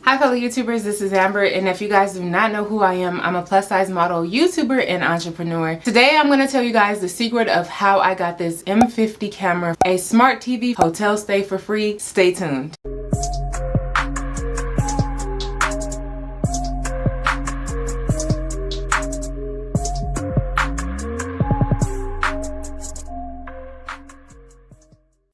Hi fellow YouTubers, this is Amber, and if you guys do not know who I am, I'm a plus size model, YouTuber, and entrepreneur. Today I'm going to tell you guys the secret of how I got this M50 camera, a smart TV, hotel stay for free. Stay tuned.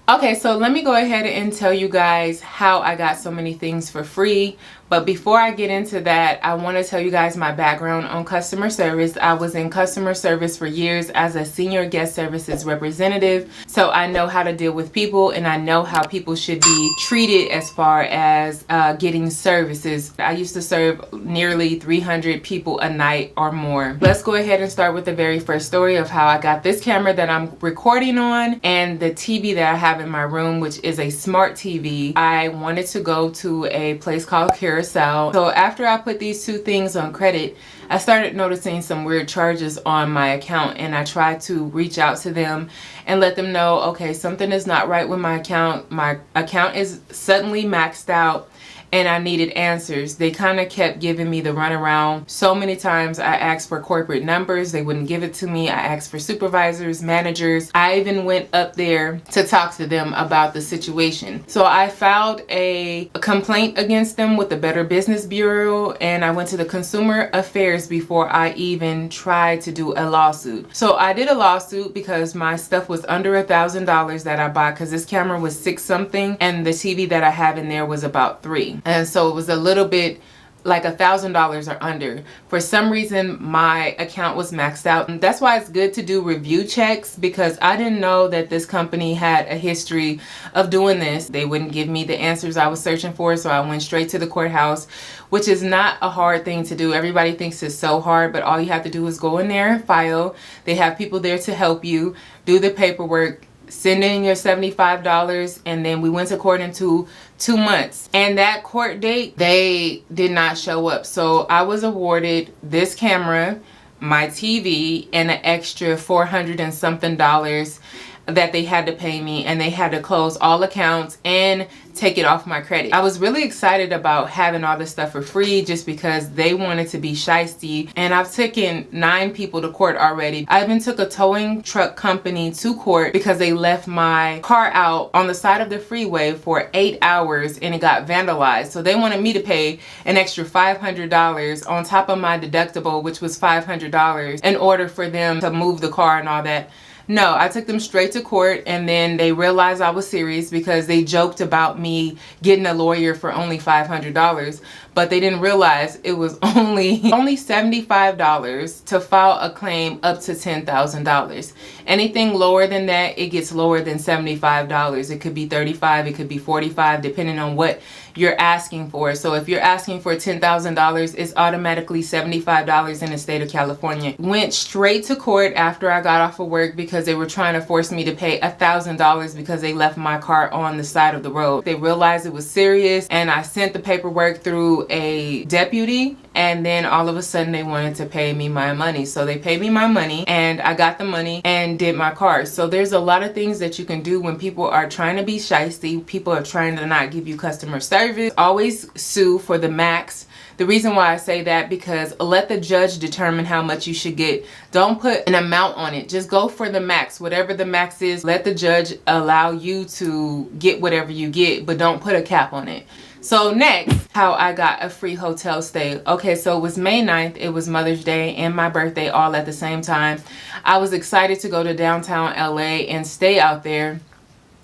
Okay, so let me go ahead and tell you guys how I got so many things for free. But before I get into that, I want to tell you guys my background on customer service. I was in customer service for years as a senior guest services representative. So I know how to deal with people and I know how people should be treated as far as getting services. I used to serve nearly 300 people a night or more. Let's go ahead and start with the very first story of how I got this camera that I'm recording on and the TV that I have in my room, which is a smart TV. I wanted to go to a place called Carousel. So after I put these two things on credit, I started noticing some weird charges on my account, and I tried to reach out to them and let them know, okay, something is not right with my account. My account is suddenly maxed out and I needed answers. They kind of kept giving me the runaround. So many times I asked for corporate numbers, they wouldn't give it to me. I asked for supervisors, managers. I even went up there to talk to them about the situation. So I filed a complaint against them with the Better Business Bureau, and I went to the Consumer Affairs before I even tried to do a lawsuit. So I did a lawsuit because my stuff was under $1,000 that I bought, because this camera was $6 something and the TV that I have in there was about $3. And so it was a little bit like $1,000 or under. For some reason my account was maxed out, and that's why it's good to do review checks, because I didn't know that this company had a history of doing this. They wouldn't give me the answers I was searching for, so I went straight to the courthouse, which is not a hard thing to do. Everybody thinks it's so hard, but all you have to do is go in there and file. They have people there to help you do the paperwork, send in your $75, and then we went to court in 2 months. And that court date, they did not show up. So I was awarded this camera, my TV, and an extra $400 and something that they had to pay me, and they had to close all accounts and take it off my credit. I was really excited about having all this stuff for free just because they wanted to be shiesty, and I've taken 9 people to court already. I even took a towing truck company to court because they left my car out on the side of the freeway for 8 hours and it got vandalized. So they wanted me to pay an extra $500 on top of my deductible, which was $500, in order for them to move the car and all that. No, I took them straight to court, and then they realized I was serious because they joked about me getting a lawyer for only $500, but they didn't realize it was only $75 to file a claim up to $10,000. Anything lower than that, it gets lower than $75. It could be $35, it could be $45, depending on what you're asking for. So if you're asking for $10,000, it's automatically $75 in the state of California. Went straight to court after I got off of work because they were trying to force me to pay $1,000 because they left my car on the side of the road. They realized it was serious, and I sent the paperwork through a deputy, and then all of a sudden they wanted to pay me my money. So they paid me my money, and I got the money and did my car. So there's a lot of things that you can do when people are trying to be shiesty. People are trying to not give you customer service. Always sue for the max. The reason why I say that, because let the judge determine how much you should get. Don't put an amount on it. Just go for the max. Whatever the max is, let the judge allow you to get whatever you get, but don't put a cap on it. So next, how I got a free hotel stay. Okay, so it was May 9th. It was Mother's Day and my birthday all at the same time. I was excited to go to downtown LA and stay out there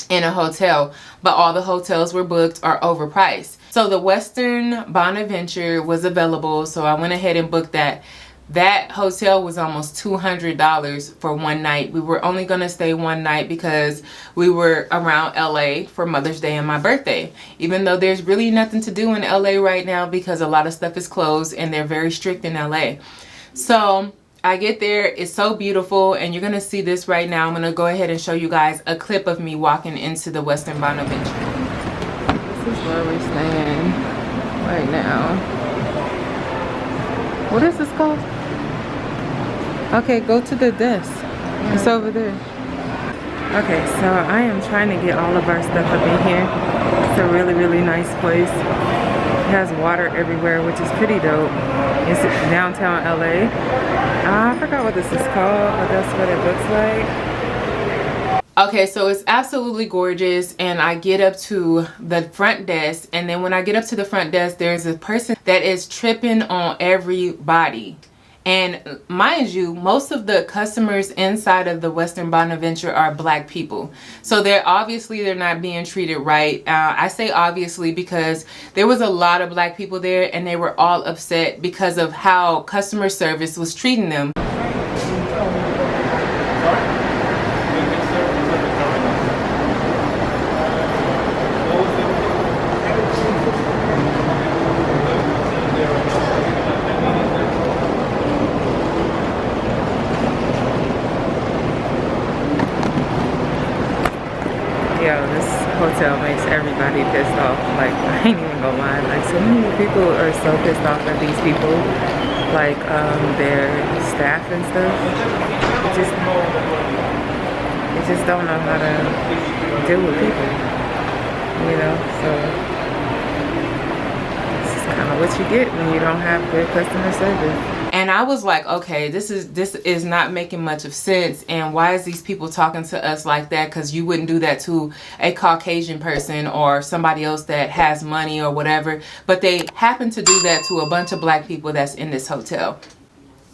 in a hotel, but all the hotels were booked or overpriced. So the Western Bonaventure was available, so I went ahead and booked that. That hotel was almost $200 for one night. We were only going to stay one night because we were around LA for Mother's Day and my birthday. Even though there's really nothing to do in LA right now because a lot of stuff is closed and they're very strict in LA. So I get there, it's so beautiful, and you're going to see this right now. I'm going to go ahead and show you guys a clip of me walking into the Western Bonaventure. This is where we're staying right now. What is this called? Okay, go to the desk. It's over there. Okay, so I am trying to get all of our stuff up in here. It's a really, really nice place. has water everywhere, which is pretty dope. It's downtown LA. I forgot what this is called, but that's what it looks like. Okay, so it's absolutely gorgeous, and I get up to the front desk, and then when I get up to the front desk, there's a person that is tripping on everybody. And mind you, most of the customers inside of the Western Bonaventure are black people. So they're not being treated right. I say obviously because there was a lot of black people there, and they were all upset because of how customer service was treating them. Yo, this hotel makes everybody pissed off. Like, I ain't even gonna lie. Like, so many people are so pissed off at these people. Like, their staff and stuff. They just don't know how to deal with people. You know, so this is kind of what you get when you don't have good customer service. And I was like, okay, this is not making much of sense. And why is these people talking to us like that? Because you wouldn't do that to a Caucasian person or somebody else that has money or whatever. But they happen to do that to a bunch of black people that's in this hotel.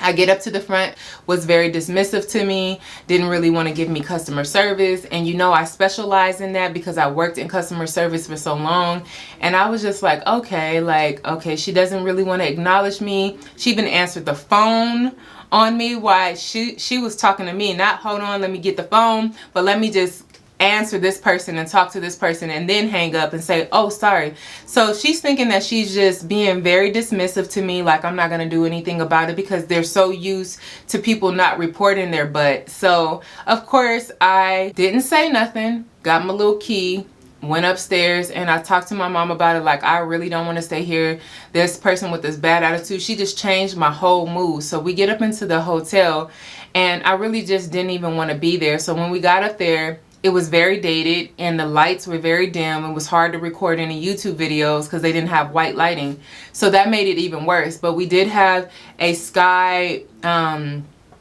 I get up to the front, was very dismissive to me, didn't really want to give me customer service. And you know, I specialize in that because I worked in customer service for so long. And I was just like, okay, she doesn't really want to acknowledge me. She even answered the phone on me while she was talking to me. Not, hold on, let me get the phone, but let me just answer this person and talk to this person and then hang up and say, oh, sorry. So she's thinking that she's just being very dismissive to me, like I'm not going to do anything about it because they're so used to people not reporting their butt. So of course I didn't say nothing, got my little key, went upstairs, and I talked to my mom about it. Like, I really don't want to stay here. This person with this bad attitude, she just changed my whole mood. So we get up into the hotel, and I really just didn't even want to be there. So when we got up there, it was very dated and the lights were very dim. It was hard to record any YouTube videos because they didn't have white lighting. So that made it even worse. But we did have a sky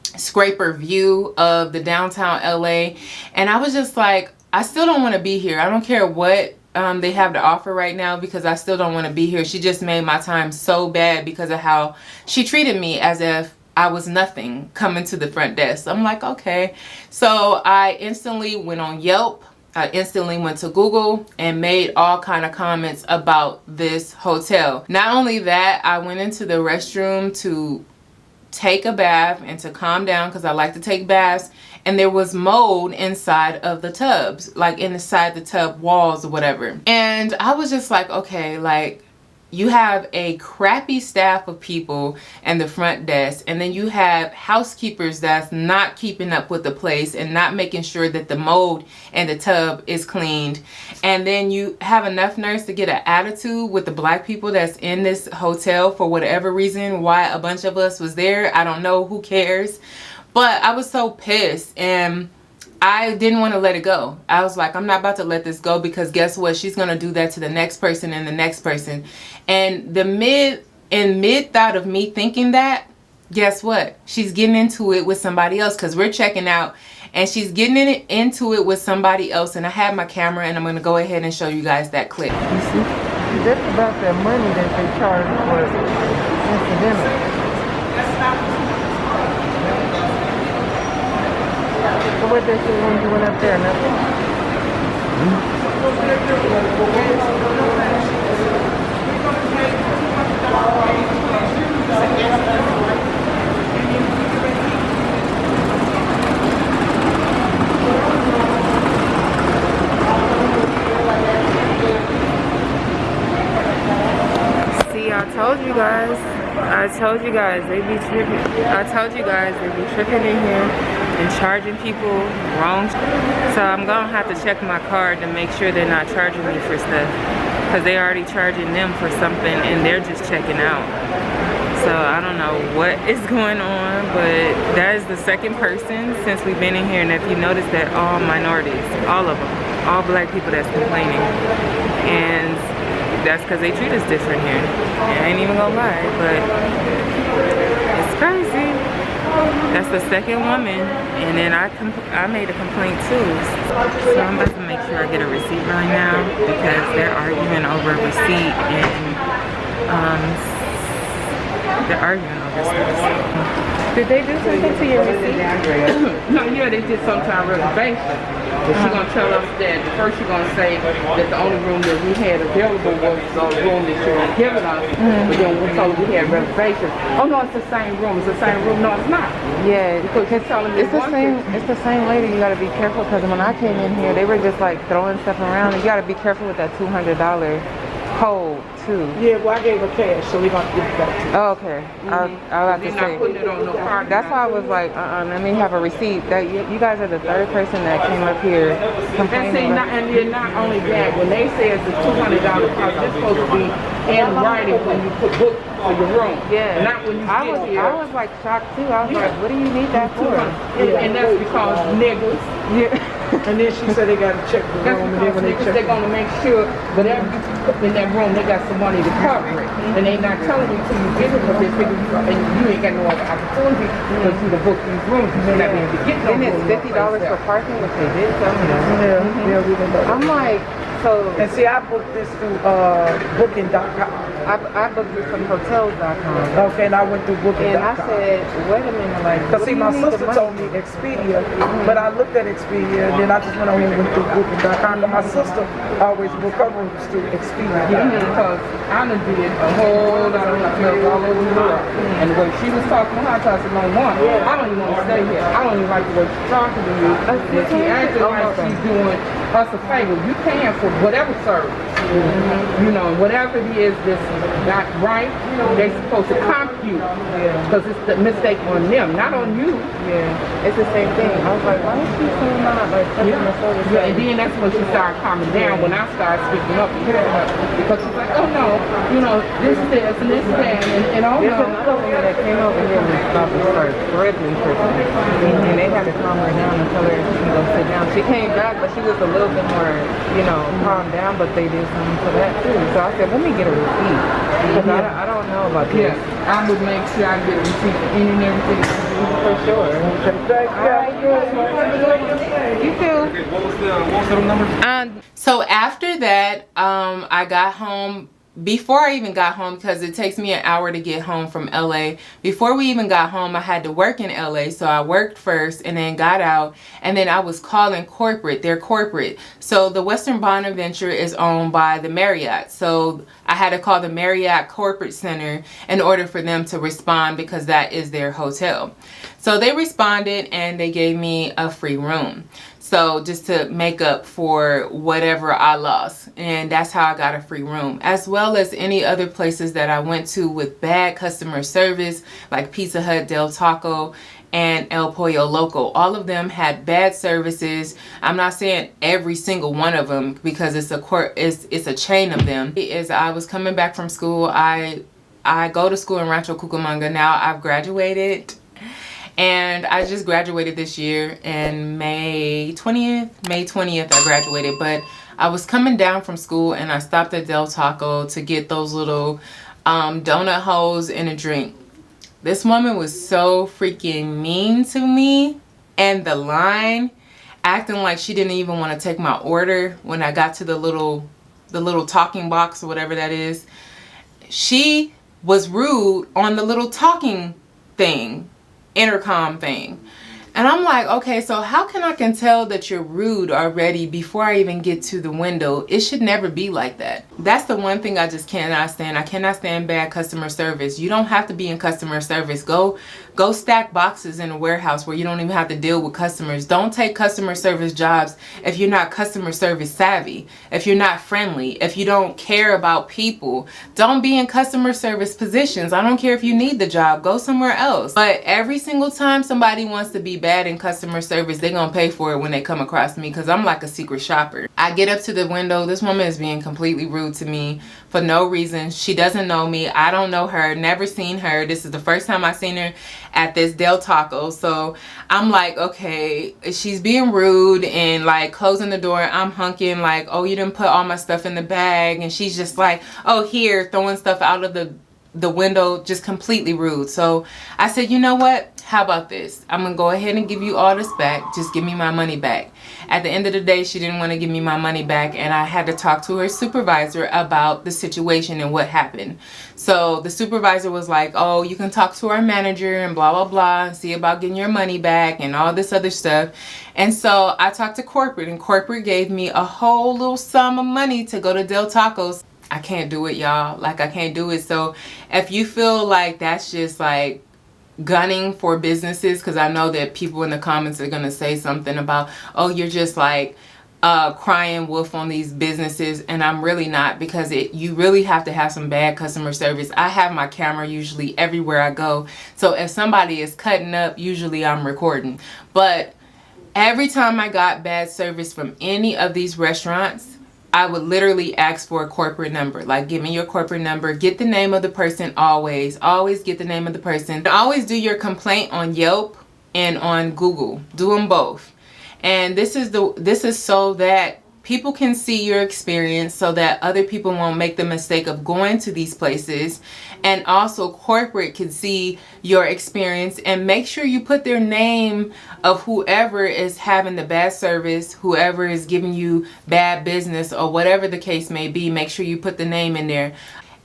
scraper view of the downtown LA. And I was just like, I still don't want to be here. I don't care what they have to offer right now because I still don't want to be here. She just made my time so bad because of how she treated me as if I was nothing coming to the front desk. I'm like, okay. So I instantly went on Yelp. I instantly went to Google and made all kind of comments about this hotel. Not only that, I went into the restroom to take a bath and to calm down because I like to take baths. And there was mold inside of the tubs, like inside the tub walls or whatever. And I was just like, okay, like, you have a crappy staff of people in the front desk, and then you have housekeepers that's not keeping up with the place and not making sure that the mold in the tub is cleaned. And then you have enough nerves to get an attitude with the black people that's in this hotel for whatever reason. Why a bunch of us was there, I don't know, who cares? But I was so pissed, and I didn't want to let it go. I was like, I'm not about to let this go because guess what? She's going to do that to the next person and the next person. And the mid thought of me thinking that, guess what? She's getting into it with somebody else because we're checking out and she's getting into it with somebody else. And I have my camera and I'm going to go ahead and show you guys that clip. You see? That's about that money that they charge for incidental. So what they say when you went up there, nothing? See, I told you guys they be tripping. I told you guys they be tripping in here and charging people wrong. So I'm gonna have to check my card to make sure they're not charging me for stuff because they already charging them for something and they're just checking out. So I don't know what is going on, but that is the second person since we've been in here. And if you notice that all minorities, all of them, all black people that's complaining. And that's because they treat us different here. I ain't even gonna lie, but it's crazy. That's the second woman, and then I made a complaint too. So I'm about to make sure I get a receipt right now because they're arguing over a receipt, and they're arguing over stuff. Did they do something to your receipt? No, yeah, they did some kind of reservation. But she's gonna tell us that first she's gonna say that the only room that we had available was the room that she was giving us. But then we told her we had reservations. Oh no, it's the same room. It's the same room. No, it's not. Yeah, Because she's telling me it's the same. It's the same lady. You gotta be careful because when I came in here, they were just like throwing stuff around. You gotta be careful with that $200 code too. Yeah, well, I gave her cash, so we're gonna give it back to you. Oh, okay. I'll have to They're not say. putting it on no card. That's why I was like, let me have a receipt. That you guys are the third person that came up here And complaining. see, and then not only that, when they say it's a $200 cost, it's supposed to be in writing when you put book for your room. Yeah. Not when you I get here. was like shocked too. I was like, what do you need that for? And that's because niggas. Yeah. And then she said they gotta check the That's room, and then because when they niggas, check they're gonna make sure whatever you put in that room, they got some money to cover it. And they not telling you till you get it because they figure and you ain't got no other opportunity because you to book these rooms. You may not be able to get no Then it's room. $50 for parking, which they did tell me that. yeah, we can go. I'm like, so And see, I booked this through booking.com. I booked it from hotels.com. Okay, and I went through booking.com. And I said, wait a minute, like, Cause see, my sister money? told me Expedia, but I looked at Expedia, and then I just went on and went through booking.com. And my sister always book her rooms through Expedia. Because I done did a whole lot of hotels all over the world. And the way she was talking to her, I said, no one, I don't even want to stay here. I don't even like the way she's talking to you. And she acting like she's doing us a favor. You paying for whatever service. You know, whatever it is that's not right, they're supposed to compute. Because it's the mistake on them, not on you. Yeah, it's the same thing. I was like, why is she so not like customer service? Yeah, and then that's when she started calming down when I started speaking up to her. Because she's like, oh no, you know, this is this and this is that, and oh There's no. another woman that came over here and was about to start threatening Christmas. And they had to calm her down and tell her she can go sit down. She came back, but she was a little bit more, calmed down, but they did something to that too. So I said, let me get a receipt. Because I don't know about this. Yeah, I would make sure I get a receipt for any and everything. For sure. You too. What was the number? So after that, I got home. Before I even got home, because it takes me an hour to get home from LA. Before we even got home, I had to work in LA. So I worked first and then got out. And then I was calling corporate. They're corporate. So the Western Bonaventure is owned by the Marriott. So I had to call the Marriott Corporate Center in order for them to respond because that is their hotel. So they responded and they gave me a free room. So just to make up for whatever I lost. And that's how I got a free room. As well as any other places that I went to with bad customer service, like Pizza Hut, Del Taco, and El Pollo Loco. All of them had bad services. I'm not saying every single one of them because it's a chain of them. As I was coming back from school, I go to school in Rancho Cucamonga. Now I've graduated. And I just graduated this year in May 20th I graduated. But I was coming down from school and I stopped at Del Taco to get those little donut holes and a drink. This woman was so freaking mean to me, and the line, acting like she didn't even want to take my order when I got to the little talking box or whatever that is. She was rude on the little talking thing, intercom thing. And I'm like, okay, so how can tell that you're rude already before I even get to the window? It should never be like that. That's the one thing I just cannot stand. I cannot stand bad customer service. You don't have to be in customer service. Go stack boxes in a warehouse where you don't even have to deal with customers. Don't take customer service jobs if you're not customer service savvy, if you're not friendly, if you don't care about people. Don't be in customer service positions. I don't care if you need the job. Go somewhere else. But every single time somebody wants to be bad bad in customer service, they're gonna pay for it when they come across me, because I'm like a secret shopper. I get up to the window. This woman is being completely rude to me for no reason. She doesn't know me. I don't know her. Never seen her. This is the first time I seen her at this Del Taco. So I'm like, okay, she's being rude and like closing the door. I'm hunking like, oh, you didn't put all my stuff in the bag. And she's just like, oh, here, throwing stuff out of the window, just completely rude. So I said, you know what? How about this? I'm gonna go ahead and give you all this back. Just give me my money back. At the end of the day, she didn't want to give me my money back, and I had to talk to her supervisor about the situation and what happened. So the supervisor was like, oh, you can talk to our manager and blah blah blah and see about getting your money back and all this other stuff. And so I talked to corporate, and corporate gave me a whole little sum of money to go to Del Tacos. I can't do it, y'all. Like, I can't do it. So if you feel like that's just like gunning for businesses, because I know that people in the comments are going to say something about, oh, you're just like crying wolf on these businesses, and I'm really not, because you really have to have some bad customer service. I have my camera usually everywhere I go, so if somebody is cutting up, usually I'm recording. But every time I got bad service from any of these restaurants, I would literally ask for a corporate number. Like, give me your corporate number. Get the name of the person always. Always get the name of the person. Always do your complaint on Yelp and on Google. Do them both. And this is so that people can see your experience, so that other people won't make the mistake of going to these places. And also corporate can see your experience, and make sure you put their name of whoever is having the bad service, whoever is giving you bad business, or whatever the case may be. Make sure you put the name in there.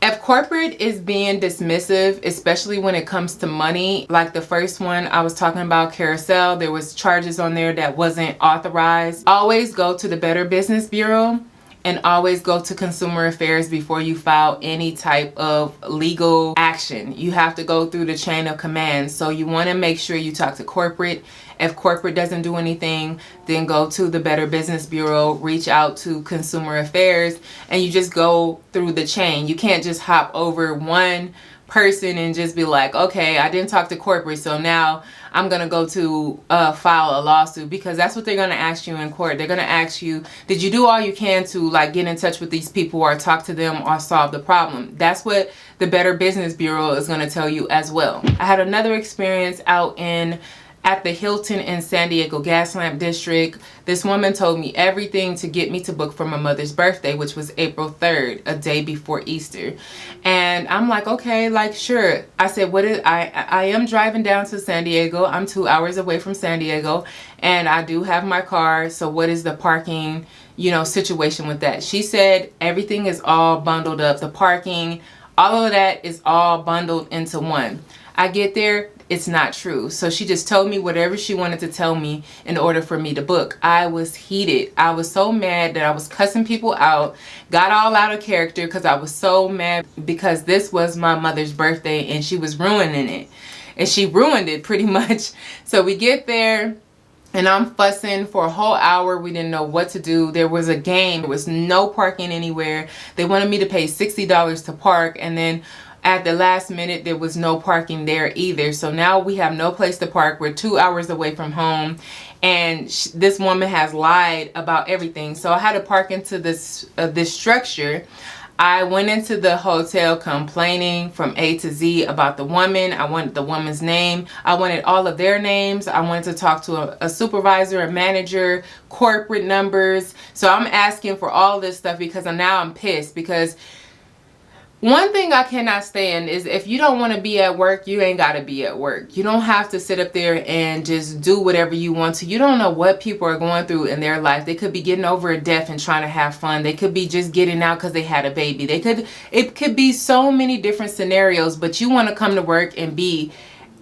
If corporate is being dismissive, especially when it comes to money, like the first one I was talking about, Carousel, there was charges on there that wasn't authorized. Always go to the Better Business Bureau, and always go to Consumer Affairs before you file any type of legal action. You have to go through the chain of command. So you want to make sure you talk to corporate. If corporate doesn't do anything, then go to the Better Business Bureau, reach out to Consumer Affairs, and you just go through the chain. You can't just hop over one person and just be like, okay, I didn't talk to corporate, so now I'm gonna go to file a lawsuit, because that's what they're gonna ask you in court. They're gonna ask you, did you do all you can to like get in touch with these people, or talk to them, or solve the problem? That's what the Better Business Bureau is gonna tell you as well. I had another experience out at the Hilton in San Diego Gaslamp District. This woman told me everything to get me to book for my mother's birthday, which was April 3rd, a day before Easter. And I'm like, okay, like, sure. I said, I am driving down to San Diego. I'm 2 hours away from San Diego, and I do have my car. So what is the parking, situation with that? She said everything is all bundled up. The parking, all of that is all bundled into one. I get there, it's not true. So she just told me whatever she wanted to tell me in order for me to book. I was heated. I was so mad that I was cussing people out, got all out of character, because I was so mad, because this was my mother's birthday and she was ruining it. And she ruined it pretty much. So we get there, and I'm fussing for a whole hour. We didn't know what to do. There was a game. There was no parking anywhere. They wanted me to pay $60 to park, and then at the last minute, there was no parking there either. So now we have no place to park. We're 2 hours away from home, and this woman has lied about everything. So I had to park into this structure. I went into the hotel complaining from A to Z about the woman. I wanted the woman's name. I wanted all of their names. I wanted to talk to a supervisor, a manager, corporate numbers. So I'm asking for all this stuff, because now I'm pissed, because one thing I cannot stand is, if you don't want to be at work, you ain't got to be at work. You don't have to sit up there and just do whatever you want to. You don't know what people are going through in their life. They could be getting over a death and trying to have fun. They could be just getting out because they had a baby. It could be so many different scenarios, but you want to come to work and be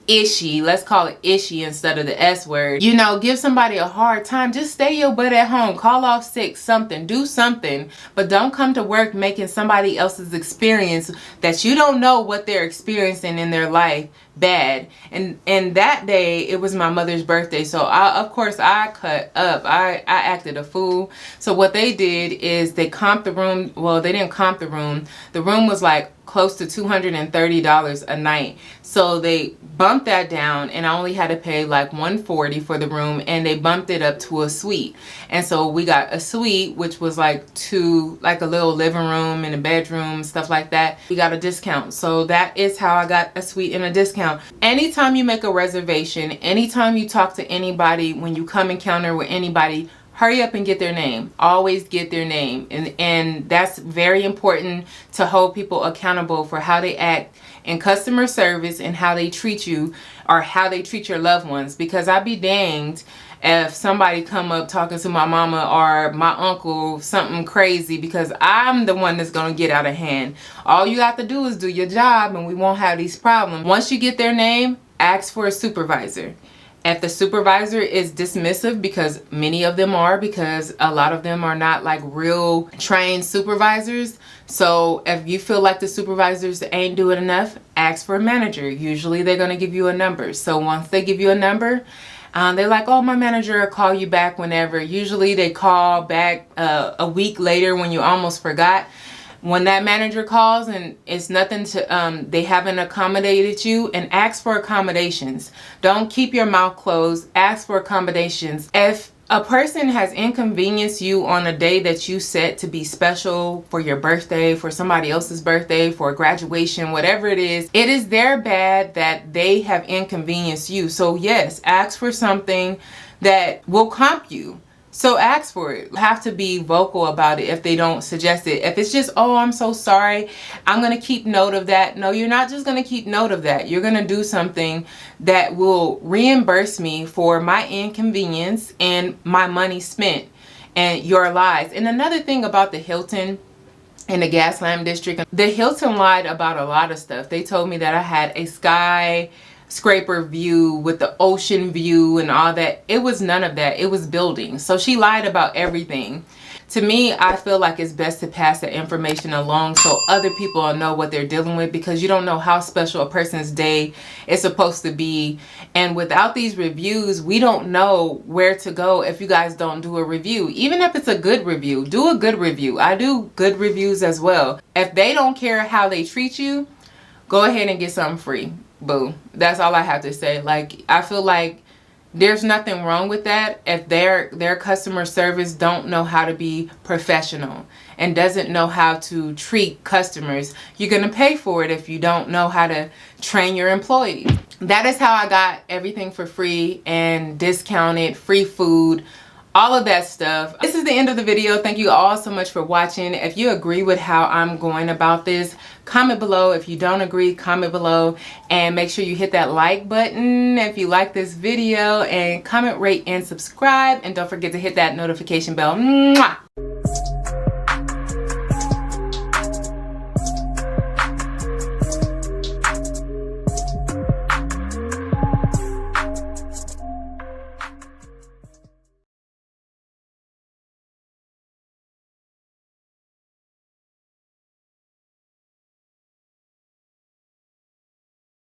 ishy. Let's call it ishy instead of the S word. Give somebody a hard time. Just stay your butt at home. Call off sick, something. Do something. But don't come to work making somebody else's experience that you don't know what they're experiencing in their life bad. And that day it was my mother's birthday, so of course I cut up. I acted a fool. So what they did is they comped the room. Well, they didn't comp the room. The room was like close to $230 a night, so they bumped that down, and I only had to pay like $140 for the room, and they bumped it up to a suite. And so we got a suite, which was like a little living room and a bedroom, stuff like that. We got a discount. So that is how I got a suite and a discount. Anytime you make a reservation, anytime you talk to anybody, when you come encounter with anybody, hurry up and get their name. Always get their name. And that's very important, to hold people accountable for how they act in customer service and how they treat you, or how they treat your loved ones. Because I'd be danged if somebody come up talking to my mama or my uncle something crazy, because I'm the one that's going to get out of hand. All you have to do is do your job, and we won't have these problems. Once you get their name, ask for a supervisor. If the supervisor is dismissive, because many of them are, because a lot of them are not like real trained supervisors. So if you feel like the supervisors ain't doing enough, ask for a manager. Usually they're going to give you a number. So once they give you a number, they're like, oh, my manager will call you back whenever. Usually they call back a week later when you almost forgot. When that manager calls and it's nothing to, they haven't accommodated you, and ask for accommodations. Don't keep your mouth closed. Ask for accommodations. If a person has inconvenienced you on a day that you set to be special, for your birthday, for somebody else's birthday, for graduation, whatever it is their bad that they have inconvenienced you. So yes, ask for something that will comp you. So ask for it. You have to be vocal about it if they don't suggest it. If it's just, oh, I'm so sorry, I'm going to keep note of that. No, you're not just going to keep note of that. You're going to do something that will reimburse me for my inconvenience and my money spent and your lies. And another thing about the Hilton in the Gaslamp District, the Hilton lied about a lot of stuff. They told me that I had a skyscraper view with the ocean view and all that. It was none of that. It was buildings. So she lied about everything. To me, I feel like it's best to pass the information along so other people will know what they're dealing with, because you don't know how special a person's day is supposed to be. And without these reviews, we don't know where to go if you guys don't do a review. Even if it's a good review, do a good review. I do good reviews as well. If they don't care how they treat you, go ahead and get something free. Boo. That's all I have to say. Like, I feel like there's nothing wrong with that if their customer service don't know how to be professional and doesn't know how to treat customers. You're going to pay for it if you don't know how to train your employees. That is how I got everything for free and discounted, free food, all of that stuff. This is the end of the video. Thank you all so much for watching. If you agree with how I'm going about this, comment below. If you don't agree, comment below, and make sure you hit that like button if you like this video, and comment, rate, and subscribe, and don't forget to hit that notification bell. Mwah!